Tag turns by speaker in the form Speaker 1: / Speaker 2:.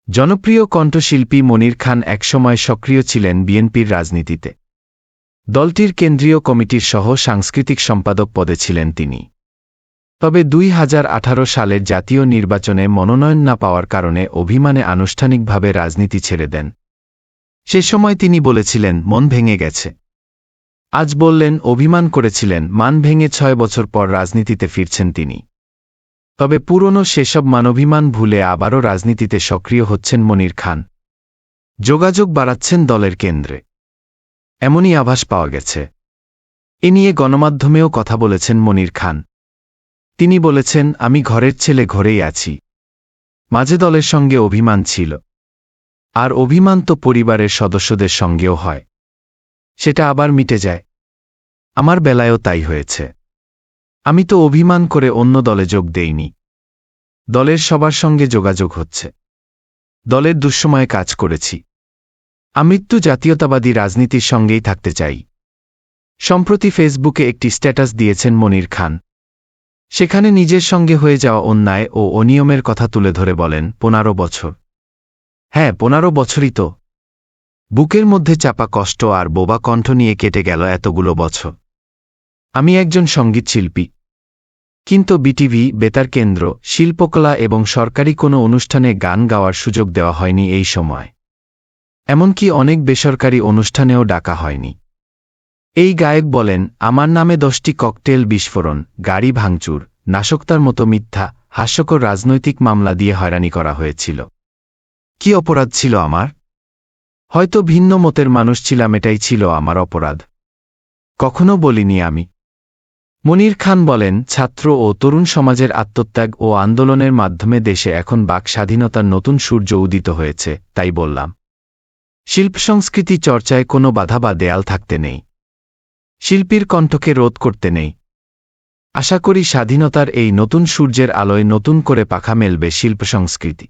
Speaker 1: জনপ্রিয় কণ্ঠশিল্পী মনির খান একসময় সক্রিয় ছিলেন বিএনপির রাজনীতিতে। দলটির কেন্দ্রীয় কমিটির সহ সাংস্কৃতিক সম্পাদক পদে ছিলেন তিনি। তবে ২০১৮ সালের জাতীয় নির্বাচনে মনোনয়ন না পাওয়ার কারণে অভিমানে আনুষ্ঠানিকভাবে রাজনীতি ছেড়ে দেন। সে সময় তিনি বলেছিলেন, মন ভেঙে গেছে। আজ বললেন, অভিমান করেছিলেন, মান ভেঙে ৬ বছর পর রাজনীতিতে ফিরছেন তিনি। তবে পুরনো সেসব মানবিমান ভুলে আবারও রাজনীতিতে সক্রিয় হচ্ছেন মনির খান। যোগাযোগ বাড়াচ্ছেন দলের কেন্দ্রে, এমনই আভাস পাওয়া গেছে। এ নিয়ে গণমাধ্যমেও কথা বলেছেন মনির খান। তিনি বলেছেন, আমি ঘরের ছেলে, ঘরেই আছি। মাঝে দলের সঙ্গে অভিমান ছিল, আর অভিমান তো পরিবারের সদস্যদের সঙ্গেও হয়, সেটা আবার মিটে যায়। আমার বেলায়ও তাই হয়েছে। আমি তো অভিমান করে অন্য দলে যোগ দেইনি। দলের সবার সঙ্গে যোগাযোগ হচ্ছে। দলের দুঃসময়ে কাজ করেছি। আমৃত্যু জাতীয়তাবাদী রাজনীতির সঙ্গেই থাকতে চাই। সম্প্রতি ফেসবুকে একটি স্ট্যাটাস দিয়েছেন মনির খান। সেখানে নিজের সঙ্গে হয়ে যাওয়া অন্যায় ও অনিয়মের কথা তুলে ধরে বলেন, ১৫ বছর। হ্যাঁ, ১৫ বছরই তো। বুকের মধ্যে চাপা কষ্ট আর বোবা কণ্ঠ নিয়ে কেটে গেল এতগুলো বছর। আমি একজন সঙ্গীতশিল্পী, কিন্তু বিটিভি, বেতার কেন্দ্র, শিল্পকলা এবং সরকারি কোনো অনুষ্ঠানে গান গাওয়ার সুযোগ দেওয়া হয়নি এই সময়। এমনকি অনেক বেসরকারি অনুষ্ঠানেও ডাকা হয়নি। এই গায়ক বলেন, আমার নামে 10টি ককটেল বিস্ফোরণ, গাড়ি ভাঙচুর, নাশকতার মতো মিথ্যা, হাস্যকর রাজনৈতিক মামলা দিয়ে হয়রানি করা হয়েছিল। কি অপরাধ ছিল আমার? হয়তো ভিন্ন মতের মানুষ ছিলাম, এটাই ছিল আমার অপরাধ। কখনো বলিনি আমি। মনির খান বলেন, ছাত্র ও তরুণ সমাজের আত্মত্যাগ ও আন্দোলনের মাধ্যমে দেশে এখন বাক স্বাধীনতার নতুন সূর্য উদিত হয়েছে, তাই বললাম। শিল্প সংস্কৃতি চর্চায় কোনো বাধা বা দেয়াল থাকতে নেই। শিল্পীর কণ্ঠকে রোধ করতে নেই। আশা করি স্বাধীনতার এই নতুন সূর্যের আলোয় নতুন করে পাখা মেলবে শিল্প সংস্কৃতি।